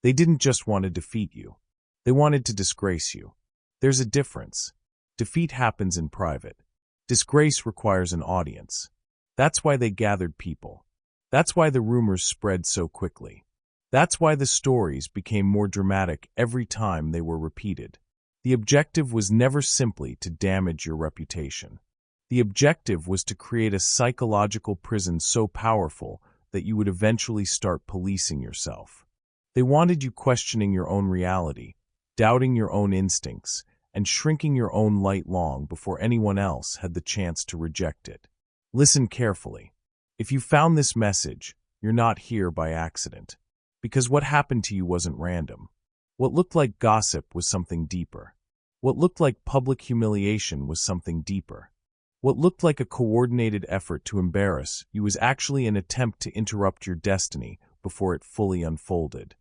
They didn't just want to defeat you. They wanted to disgrace you. There's a difference. Defeat happens in private. Disgrace requires an audience. That's why they gathered people. That's why the rumors spread so quickly. That's why the stories became more dramatic every time they were repeated. The objective was never simply to damage your reputation. The objective was to create a psychological prison so powerful that you would eventually start policing yourself. They wanted you questioning your own reality, doubting your own instincts, and shrinking your own light long before anyone else had the chance to reject it. Listen carefully. If you found this message, you're not here by accident. Because what happened to you wasn't random. What looked like gossip was something deeper. What looked like public humiliation was something deeper. What looked like a coordinated effort to embarrass you was actually an attempt to interrupt your destiny before it fully unfolded.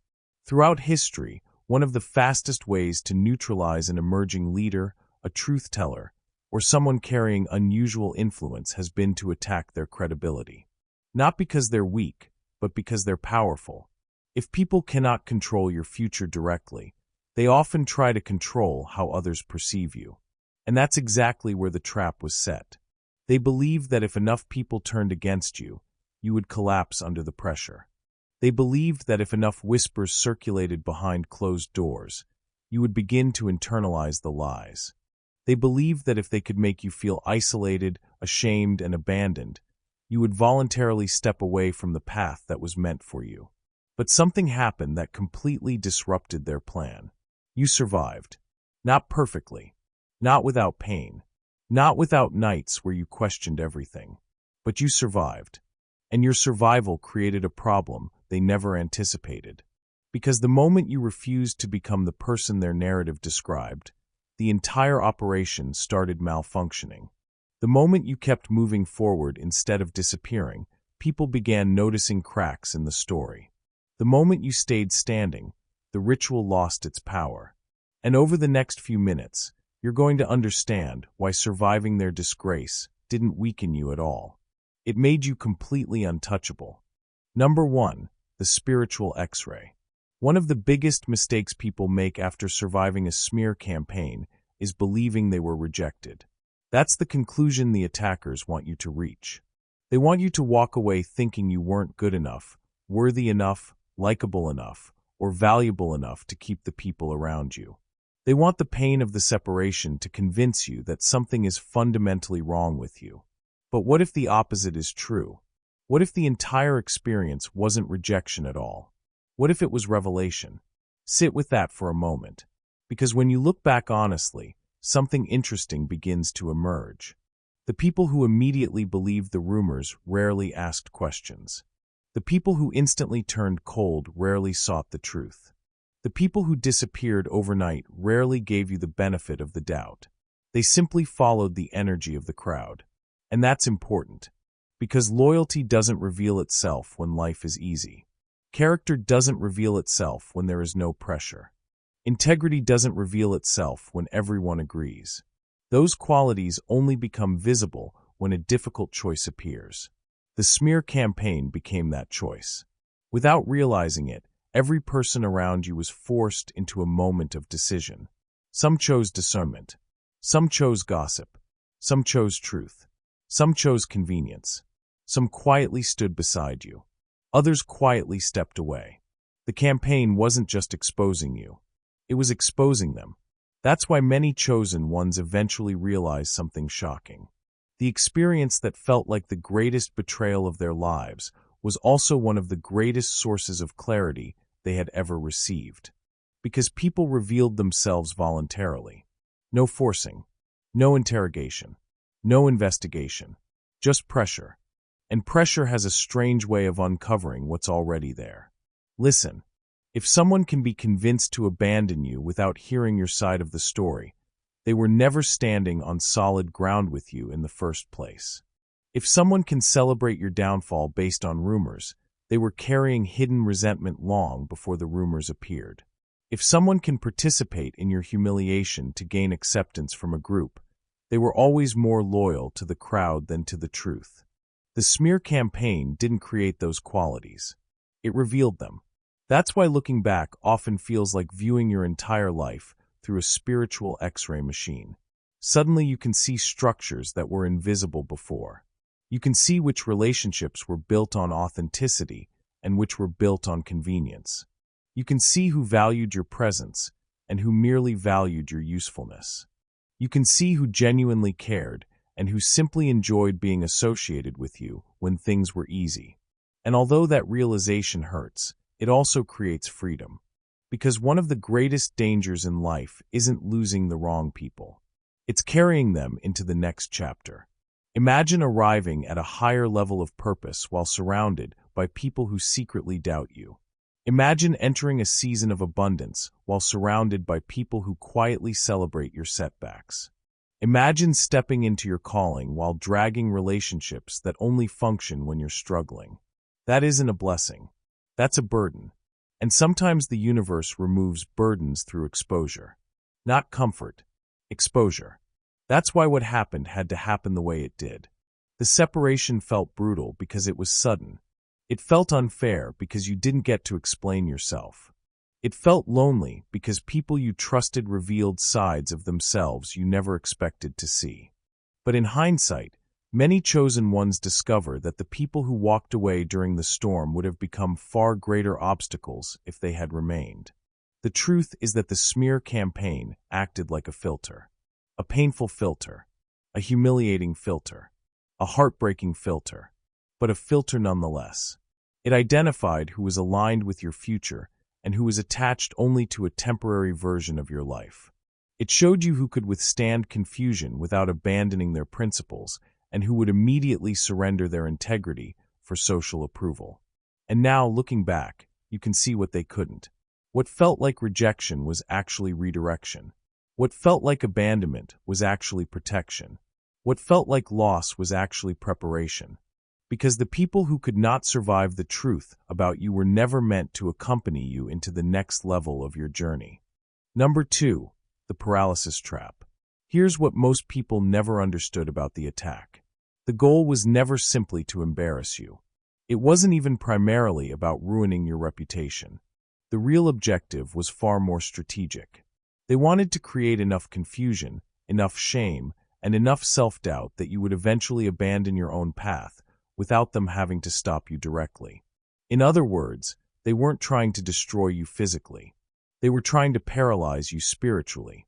Throughout history, one of the fastest ways to neutralize an emerging leader, a truth-teller, or someone carrying unusual influence has been to attack their credibility. Not because they're weak, but because they're powerful. If people cannot control your future directly, they often try to control how others perceive you. And that's exactly where the trap was set. They believed that if enough people turned against you, you would collapse under the pressure. They believed that if enough whispers circulated behind closed doors, you would begin to internalize the lies. They believed that if they could make you feel isolated, ashamed, and abandoned, you would voluntarily step away from the path that was meant for you. But something happened that completely disrupted their plan. You survived. Not perfectly. Not without pain. Not without nights where you questioned everything. But you survived. And your survival created a problem they never anticipated. Because the moment you refused to become the person their narrative described, the entire operation started malfunctioning. The moment you kept moving forward instead of disappearing, people began noticing cracks in the story. The moment you stayed standing, the ritual lost its power. And over the next few minutes, you're going to understand why surviving their disgrace didn't weaken you at all. It made you completely untouchable. Number 1, the spiritual X-ray. One of the biggest mistakes people make after surviving a smear campaign is believing they were rejected. That's the conclusion the attackers want you to reach. They want you to walk away thinking you weren't good enough, worthy enough, likable enough, or valuable enough to keep the people around you. They want the pain of the separation to convince you that something is fundamentally wrong with you. But what if the opposite is true? What if the entire experience wasn't rejection at all? What if it was revelation? Sit with that for a moment. Because when you look back honestly, something interesting begins to emerge. The people who immediately believed the rumors rarely asked questions. The people who instantly turned cold rarely sought the truth. The people who disappeared overnight rarely gave you the benefit of the doubt. They simply followed the energy of the crowd. And that's important, because loyalty doesn't reveal itself when life is easy. Character doesn't reveal itself when there is no pressure. Integrity doesn't reveal itself when everyone agrees. Those qualities only become visible when a difficult choice appears. The smear campaign became that choice. Without realizing it, every person around you was forced into a moment of decision. Some chose discernment. Some chose gossip. Some chose truth. Some chose convenience. Some quietly stood beside you. Others quietly stepped away. The campaign wasn't just exposing you. It was exposing them. That's why many chosen ones eventually realized something shocking. The experience that felt like the greatest betrayal of their lives was also one of the greatest sources of clarity they had ever received. Because people revealed themselves voluntarily. No forcing. No interrogation. No investigation. Just pressure. And pressure has a strange way of uncovering what's already there. Listen. If someone can be convinced to abandon you without hearing your side of the story, they were never standing on solid ground with you in the first place. If someone can celebrate your downfall based on rumors, they were carrying hidden resentment long before the rumors appeared. If someone can participate in your humiliation to gain acceptance from a group, they were always more loyal to the crowd than to the truth. The smear campaign didn't create those qualities. It revealed them. That's why looking back often feels like viewing your entire life through a spiritual X-ray machine. Suddenly you can see structures that were invisible before. You can see which relationships were built on authenticity and which were built on convenience. You can see who valued your presence and who merely valued your usefulness. You can see who genuinely cared and who simply enjoyed being associated with you when things were easy. And although that realization hurts, it also creates freedom. Because one of the greatest dangers in life isn't losing the wrong people. It's carrying them into the next chapter. Imagine arriving at a higher level of purpose while surrounded by people who secretly doubt you. Imagine entering a season of abundance while surrounded by people who quietly celebrate your setbacks. Imagine stepping into your calling while dragging relationships that only function when you're struggling. That isn't a blessing. That's a burden. And sometimes the universe removes burdens through exposure. Not comfort. Exposure. That's why what happened had to happen the way it did. The separation felt brutal because it was sudden. It felt unfair because you didn't get to explain yourself. It felt lonely because people you trusted revealed sides of themselves you never expected to see. But in hindsight, many chosen ones discover that the people who walked away during the storm would have become far greater obstacles if they had remained. The truth is that the smear campaign acted like a filter. A painful filter. A humiliating filter. A heartbreaking filter. But a filter nonetheless. It identified who was aligned with your future and who was attached only to a temporary version of your life. It showed you who could withstand confusion without abandoning their principles and who would immediately surrender their integrity for social approval. And now, looking back, you can see what they couldn't. What felt like rejection was actually redirection. What felt like abandonment was actually protection. What felt like loss was actually preparation. Because the people who could not survive the truth about you were never meant to accompany you into the next level of your journey. Number 2, the paralysis trap. Here's what most people never understood about the attack. The goal was never simply to embarrass you. It wasn't even primarily about ruining your reputation. The real objective was far more strategic. They wanted to create enough confusion, enough shame, and enough self-doubt that you would eventually abandon your own path without them having to stop you directly. In other words, they weren't trying to destroy you physically. They were trying to paralyze you spiritually.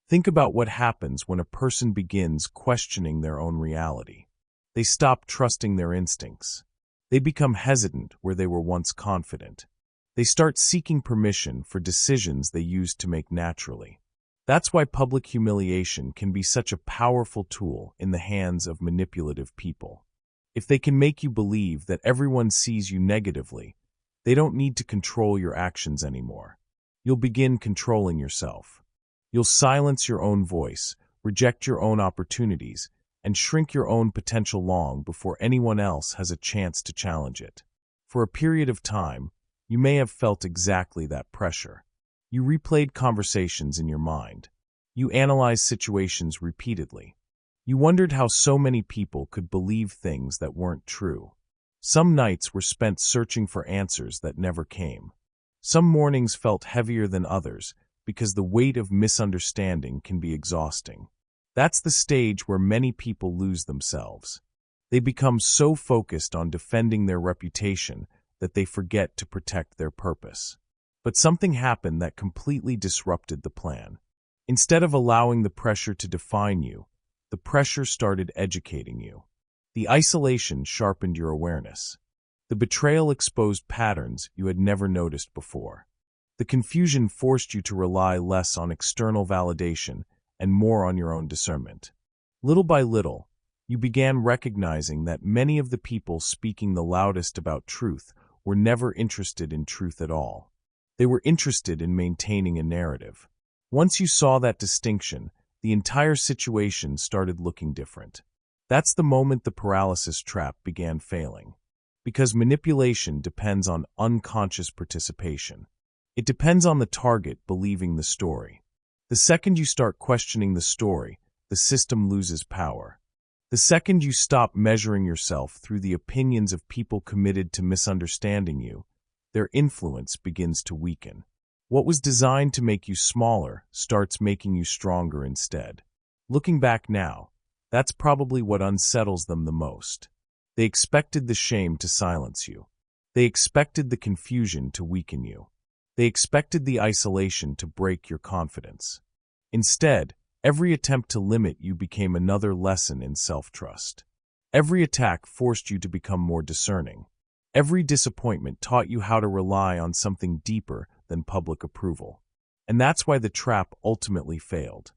Think about what happens when a person begins questioning their own reality. They stop trusting their instincts. They become hesitant where they were once confident. They start seeking permission for decisions they used to make naturally. That's why public humiliation can be such a powerful tool in the hands of manipulative people. If they can make you believe that everyone sees you negatively, they don't need to control your actions anymore. You'll begin controlling yourself. You'll silence your own voice, reject your own opportunities, and shrink your own potential long before anyone else has a chance to challenge it. For a period of time, you may have felt exactly that pressure. You replayed conversations in your mind. You analyzed situations repeatedly. You wondered how so many people could believe things that weren't true. Some nights were spent searching for answers that never came. Some mornings felt heavier than others because the weight of misunderstanding can be exhausting. That's the stage where many people lose themselves. They become so focused on defending their reputation that they forget to protect their purpose. But something happened that completely disrupted the plan. Instead of allowing the pressure to define you, the pressure started educating you. The isolation sharpened your awareness. The betrayal exposed patterns you had never noticed before. The confusion forced you to rely less on external validation and more on your own discernment. Little by little, you began recognizing that many of the people speaking the loudest about truth were never interested in truth at all. They were interested in maintaining a narrative. Once you saw that distinction, the entire situation started looking different. That's the moment the paralysis trap began failing. Because manipulation depends on unconscious participation. It depends on the target believing the story. The second you start questioning the story, the system loses power. The second you stop measuring yourself through the opinions of people committed to misunderstanding you, their influence begins to weaken. What was designed to make you smaller starts making you stronger instead. Looking back now, that's probably what unsettles them the most. They expected the shame to silence you. They expected the confusion to weaken you. They expected the isolation to break your confidence. Instead, every attempt to limit you became another lesson in self-trust. Every attack forced you to become more discerning. Every disappointment taught you how to rely on something deeper than public approval. And that's why the trap ultimately failed.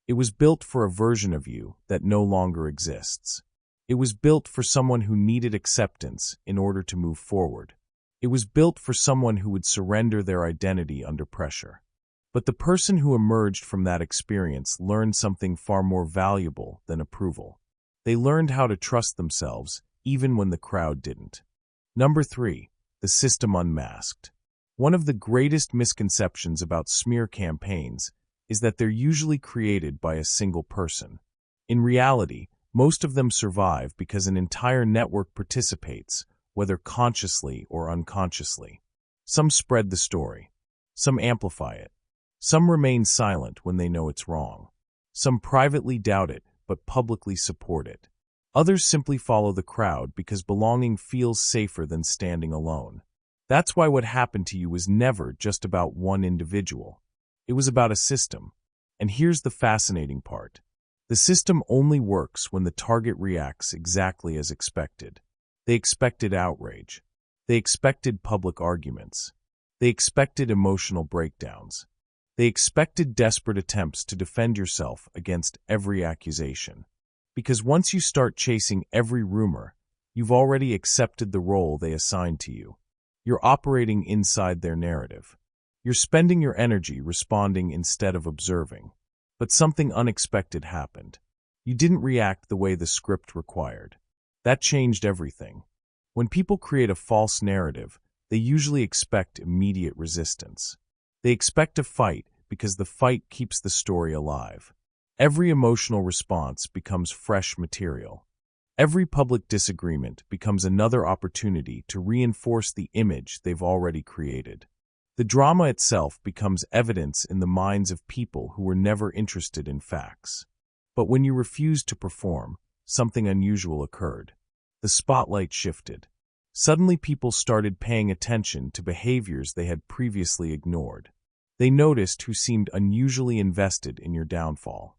It was built for a version of you that no longer exists. It was built for someone who needed acceptance in order to move forward. It was built for someone who would surrender their identity under pressure. But the person who emerged from that experience learned something far more valuable than approval. They learned how to trust themselves, even when the crowd didn't. Number 3, the system unmasked. One of the greatest misconceptions about smear campaigns is that they're usually created by a single person. In reality, most of them survive because an entire network participates, whether consciously or unconsciously. Some spread the story. Some amplify it. Some remain silent when they know it's wrong. Some privately doubt it, but publicly support it. Others simply follow the crowd because belonging feels safer than standing alone. That's why what happened to you was never just about one individual. It was about a system. And here's the fascinating part. The system only works when the target reacts exactly as expected. They expected outrage. They expected public arguments. They expected emotional breakdowns. They expected desperate attempts to defend yourself against every accusation. Because once you start chasing every rumor, you've already accepted the role they assigned to you. You're operating inside their narrative. You're spending your energy responding instead of observing. But something unexpected happened. You didn't react the way the script required. That changed everything. When people create a false narrative, they usually expect immediate resistance. They expect a fight because the fight keeps the story alive. Every emotional response becomes fresh material. Every public disagreement becomes another opportunity to reinforce the image they've already created. The drama itself becomes evidence in the minds of people who were never interested in facts. But when you refused to perform, something unusual occurred. The spotlight shifted. Suddenly people started paying attention to behaviors they had previously ignored. They noticed who seemed unusually invested in your downfall.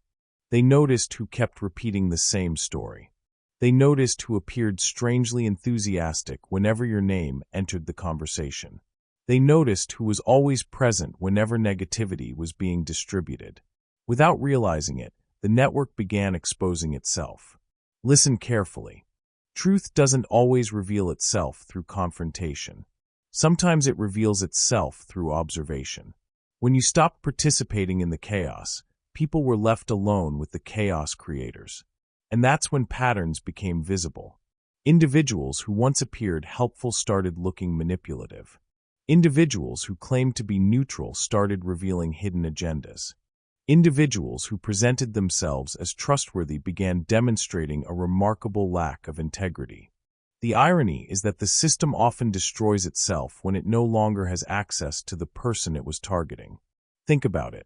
They noticed who kept repeating the same story. They noticed who appeared strangely enthusiastic whenever your name entered the conversation. They noticed who was always present whenever negativity was being distributed. Without realizing it, the network began exposing itself. Listen carefully. Truth doesn't always reveal itself through confrontation. Sometimes it reveals itself through observation. When you stopped participating in the chaos, people were left alone with the chaos creators. And that's when patterns became visible. Individuals who once appeared helpful started looking manipulative. Individuals who claimed to be neutral started revealing hidden agendas. Individuals who presented themselves as trustworthy began demonstrating a remarkable lack of integrity. The irony is that the system often destroys itself when it no longer has access to the person it was targeting. Think about it.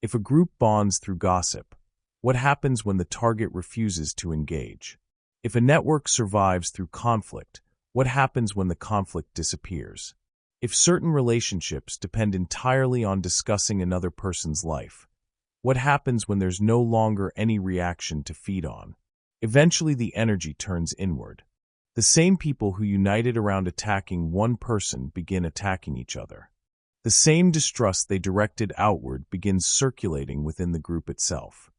If a group bonds through gossip, what happens when the target refuses to engage? If a network survives through conflict, what happens when the conflict disappears? If certain relationships depend entirely on discussing another person's life, what happens when there's no longer any reaction to feed on? Eventually the energy turns inward. The same people who united around attacking one person begin attacking each other. The same distrust they directed outward begins circulating within the group itself.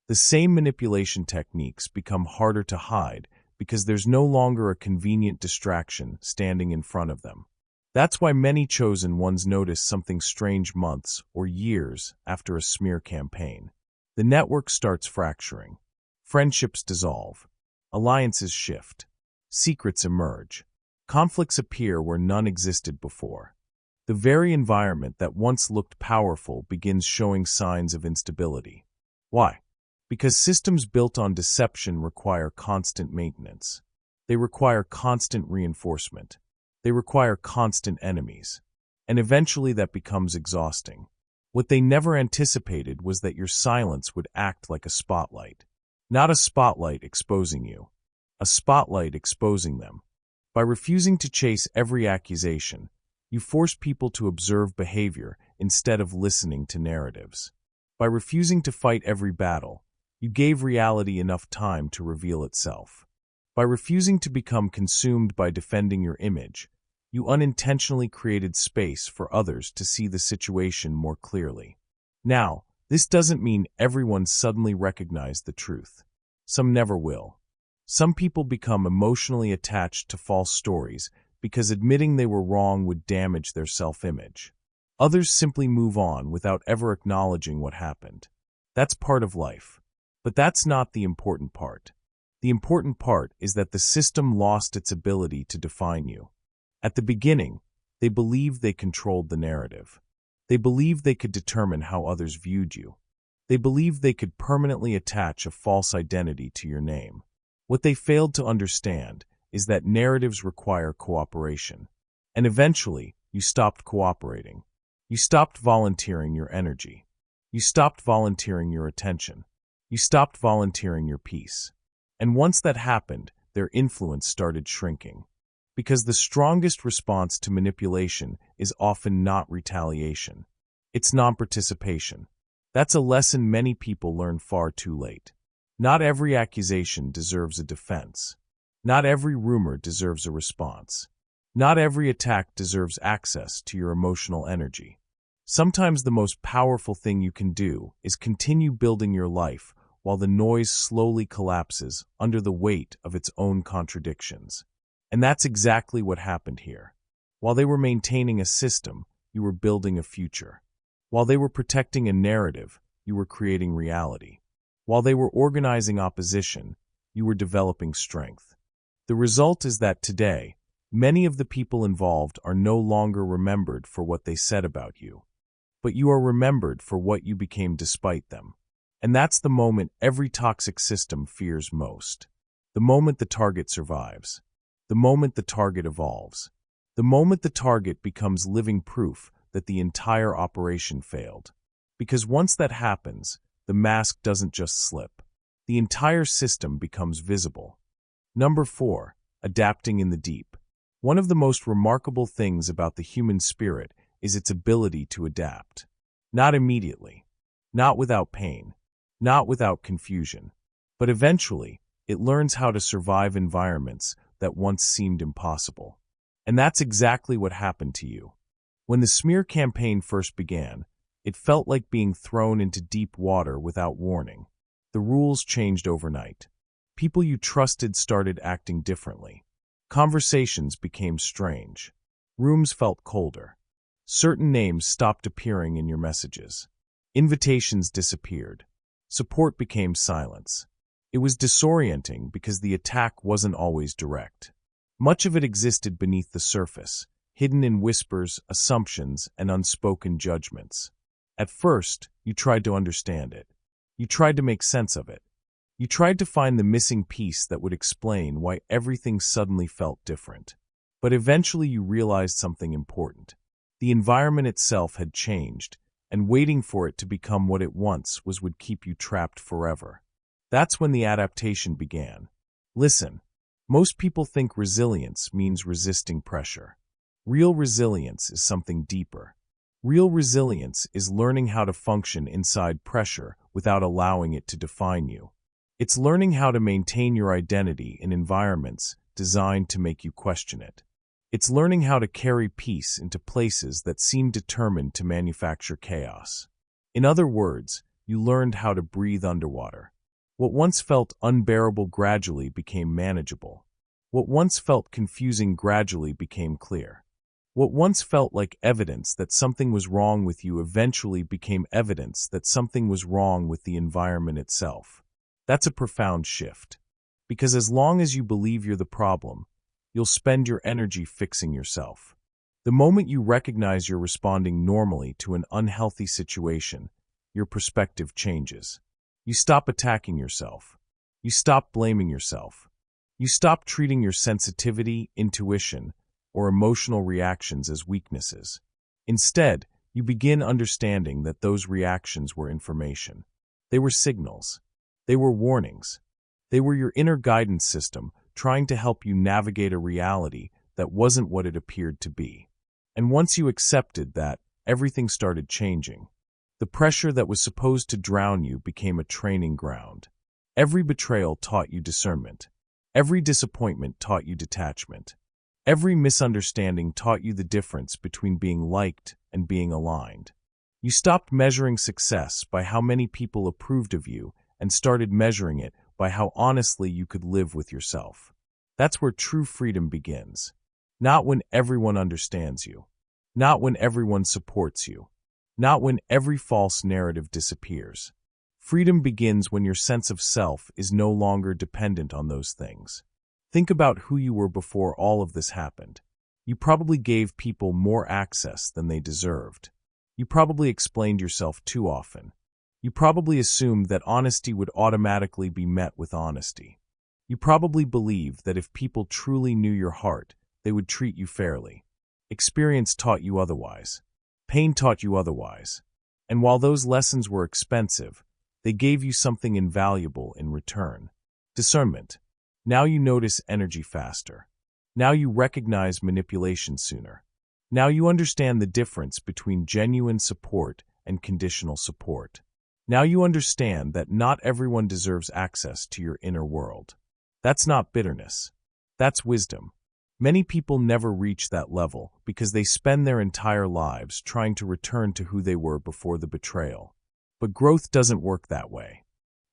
The same manipulation techniques become harder to hide because there's no longer a convenient distraction standing in front of them. That's why many chosen ones notice something strange months or years after a smear campaign. The network starts fracturing. Friendships dissolve. Alliances shift. Secrets emerge. Conflicts appear where none existed before. The very environment that once looked powerful begins showing signs of instability. Why? Because systems built on deception require constant maintenance. They require constant reinforcement. They require constant enemies. And eventually that becomes exhausting. What they never anticipated was that your silence would act like a spotlight. Not a spotlight exposing you. A spotlight exposing them. By refusing to chase every accusation, you force people to observe behavior instead of listening to narratives. By refusing to fight every battle, you gave reality enough time to reveal itself. By refusing to become consumed by defending your image, you unintentionally created space for others to see the situation more clearly. Now, this doesn't mean everyone suddenly recognized the truth. Some never will. Some people become emotionally attached to false stories because admitting they were wrong would damage their self-image. Others simply move on without ever acknowledging what happened. That's part of life. But that's not the important part. The important part is that the system lost its ability to define you. At the beginning, they believed they controlled the narrative. They believed they could determine how others viewed you. They believed they could permanently attach a false identity to your name. What they failed to understand is that narratives require cooperation. And eventually, you stopped cooperating. You stopped volunteering your energy. You stopped volunteering your attention. You stopped volunteering your peace. And once that happened, their influence started shrinking. Because the strongest response to manipulation is often not retaliation. It's non-participation. That's a lesson many people learn far too late. Not every accusation deserves a defense. Not every rumor deserves a response. Not every attack deserves access to your emotional energy. Sometimes the most powerful thing you can do is continue building your life while the noise slowly collapses under the weight of its own contradictions. And that's exactly what happened here. While they were maintaining a system, you were building a future. While they were protecting a narrative, you were creating reality. While they were organizing opposition, you were developing strength. The result is that today, many of the people involved are no longer remembered for what they said about you. But you are remembered for what you became despite them. And that's the moment every toxic system fears most. The moment the target survives. The moment the target evolves. The moment the target becomes living proof that the entire operation failed. Because once that happens, the mask doesn't just slip. The entire system becomes visible. Number 4. Adapting in the deep. One of the most remarkable things about the human spirit is its ability to adapt. Not immediately. Not without pain. Not without confusion. But eventually, it learns how to survive environments that once seemed impossible. And that's exactly what happened to you. When the smear campaign first began, it felt like being thrown into deep water without warning. The rules changed overnight. People you trusted started acting differently. Conversations became strange. Rooms felt colder. Certain names stopped appearing in your messages. Invitations disappeared. Support became silence. It was disorienting because the attack wasn't always direct. Much of it existed beneath the surface, hidden in whispers, assumptions, and unspoken judgments. At first, you tried to understand it. You tried to make sense of it. You tried to find the missing piece that would explain why everything suddenly felt different. But eventually you realized something important. The environment itself had changed, and waiting for it to become what it once was would keep you trapped forever. That's when the adaptation began. Listen, most people think resilience means resisting pressure. Real resilience is something deeper. Real resilience is learning how to function inside pressure without allowing it to define you. It's learning how to maintain your identity in environments designed to make you question it. It's learning how to carry peace into places that seem determined to manufacture chaos. In other words, you learned how to breathe underwater. What once felt unbearable gradually became manageable. What once felt confusing gradually became clear. What once felt like evidence that something was wrong with you eventually became evidence that something was wrong with the environment itself. That's a profound shift. Because as long as you believe you're the problem, you'll spend your energy fixing yourself. The moment you recognize you're responding normally to an unhealthy situation, your perspective changes. You stop attacking yourself. You stop blaming yourself. You stop treating your sensitivity, intuition, or emotional reactions as weaknesses. Instead, you begin understanding that those reactions were information. They were signals. They were warnings. They were your inner guidance system trying to help you navigate a reality that wasn't what it appeared to be. And once you accepted that, everything started changing. The pressure that was supposed to drown you became a training ground. Every betrayal taught you discernment. Every disappointment taught you detachment. Every misunderstanding taught you the difference between being liked and being aligned. You stopped measuring success by how many people approved of you and started measuring it by how honestly you could live with yourself. That's where true freedom begins. Not when everyone understands you. Not when everyone supports you. Not when every false narrative disappears. Freedom begins when your sense of self is no longer dependent on those things. Think about who you were before all of this happened. You probably gave people more access than they deserved. You probably explained yourself too often. You probably assumed that honesty would automatically be met with honesty. You probably believed that if people truly knew your heart, they would treat you fairly. Experience taught you otherwise. Pain taught you otherwise. And while those lessons were expensive, they gave you something invaluable in return. Discernment. Now you notice energy faster. Now you recognize manipulation sooner. Now you understand the difference between genuine support and conditional support. Now you understand that not everyone deserves access to your inner world. That's not bitterness. That's wisdom. Many people never reach that level because they spend their entire lives trying to return to who they were before the betrayal. But growth doesn't work that way.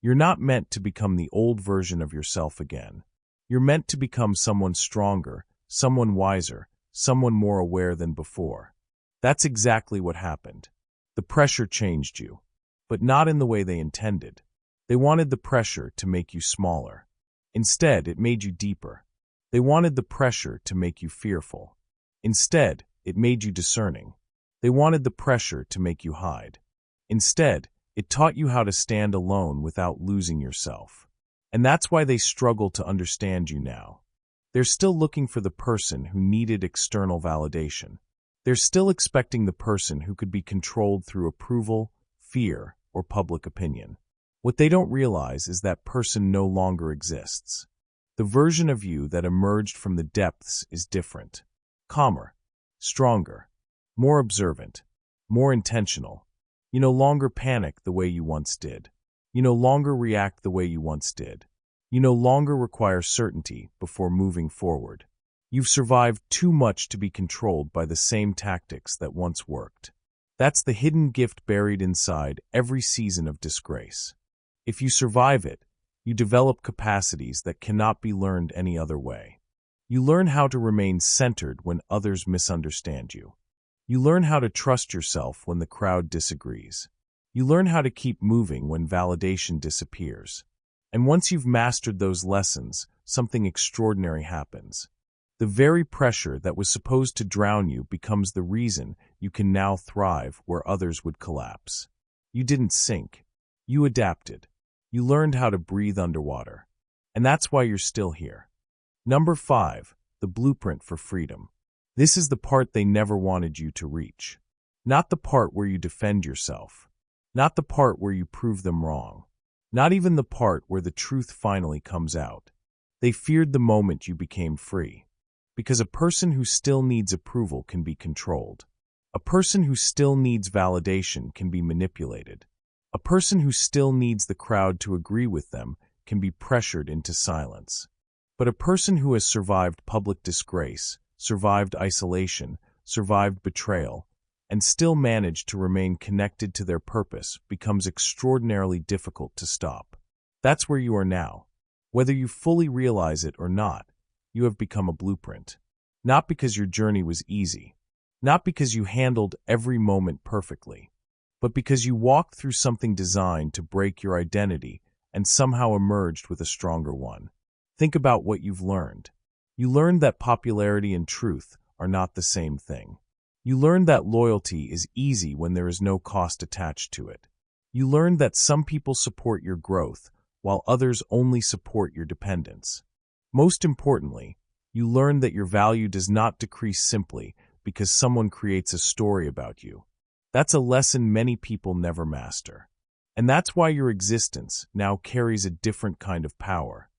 You're not meant to become the old version of yourself again. You're meant to become someone stronger, someone wiser, someone more aware than before. That's exactly what happened. The pressure changed you, but not in the way they intended. They wanted the pressure to make you smaller. Instead, it made you deeper. They wanted the pressure to make you fearful. Instead, it made you discerning. They wanted the pressure to make you hide. Instead, it taught you how to stand alone without losing yourself. And that's why they struggle to understand you now. They're still looking for the person who needed external validation. They're still expecting the person who could be controlled through approval, fear, or public opinion. What they don't realize is that person no longer exists. The version of you that emerged from the depths is different. Calmer, stronger, more observant, more intentional. You no longer panic the way you once did. You no longer react the way you once did. You no longer require certainty before moving forward. You've survived too much to be controlled by the same tactics that once worked. That's the hidden gift buried inside every season of disgrace. If you survive it, you develop capacities that cannot be learned any other way. You learn how to remain centered when others misunderstand you. You learn how to trust yourself when the crowd disagrees. You learn how to keep moving when validation disappears. And once you've mastered those lessons, something extraordinary happens. The very pressure that was supposed to drown you becomes the reason you can now thrive where others would collapse. You didn't sink. You adapted. You learned how to breathe underwater. And that's why you're still here. Number 5, the blueprint for freedom. This is the part they never wanted you to reach. Not the part where you defend yourself. Not the part where you prove them wrong. Not even the part where the truth finally comes out. They feared the moment you became free. Because a person who still needs approval can be controlled. A person who still needs validation can be manipulated. A person who still needs the crowd to agree with them can be pressured into silence. But a person who has survived public disgrace, survived isolation, survived betrayal, and still managed to remain connected to their purpose becomes extraordinarily difficult to stop. That's where you are now. Whether you fully realize it or not, you have become a blueprint. Not because your journey was easy, not because you handled every moment perfectly, but because you walked through something designed to break your identity and somehow emerged with a stronger one. Think about what you've learned. You learned that popularity and truth are not the same thing. You learned that loyalty is easy when there is no cost attached to it. You learned that some people support your growth, while others only support your dependence. Most importantly, You learn that your value does not decrease simply because someone creates a story about you. That's a lesson many people never master. And that's why your existence now carries a different kind of power.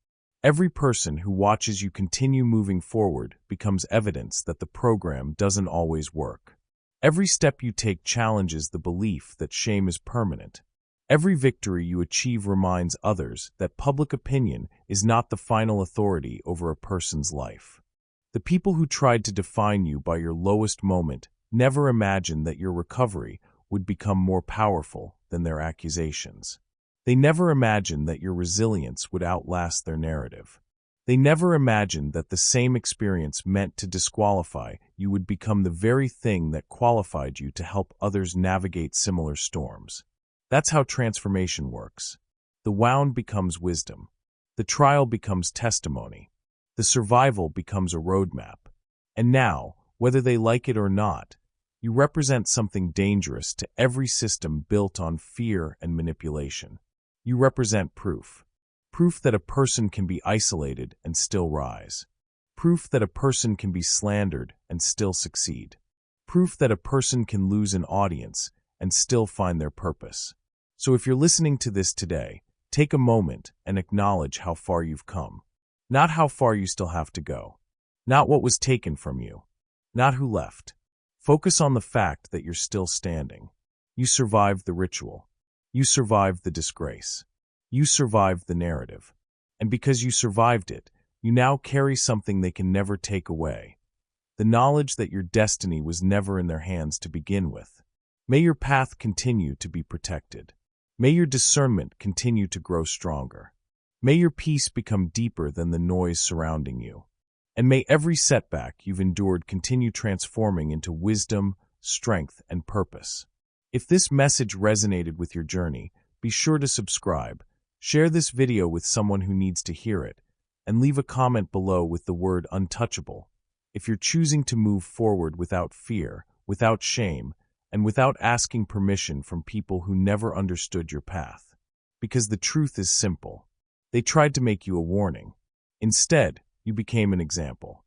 Every person who watches you continue moving forward becomes evidence that the program doesn't always work. Every step you take challenges the belief that shame is permanent. Every victory you achieve reminds others that public opinion is not the final authority over a person's life. The people who tried to define you by your lowest moment never imagined that your recovery would become more powerful than their accusations. They never imagined that your resilience would outlast their narrative. They never imagined that the same experience meant to disqualify you would become the very thing that qualified you to help others navigate similar storms. That's how transformation works. The wound becomes wisdom. The trial becomes testimony. The survival becomes a roadmap. And now, whether they like it or not, you represent something dangerous to every system built on fear and manipulation. You represent proof. Proof that a person can be isolated and still rise. Proof that a person can be slandered and still succeed. Proof that a person can lose an audience and still find their purpose. So if you're listening to this today, take a moment and acknowledge how far you've come. Not how far you still have to go. Not what was taken from you. Not who left. Focus on the fact that you're still standing. You survived the ritual. You survived the disgrace. You survived the narrative. And because you survived it, you now carry something they can never take away. The knowledge that your destiny was never in their hands to begin with. May your path continue to be protected. May your discernment continue to grow stronger. May your peace become deeper than the noise surrounding you. And may every setback you've endured continue transforming into wisdom, strength, and purpose. If this message resonated with your journey, be sure to subscribe, share this video with someone who needs to hear it, and leave a comment below with the word untouchable. If you're choosing to move forward without fear, without shame, and without asking permission from people who never understood your path. Because the truth is simple. They tried to make you a warning. Instead, you became an example.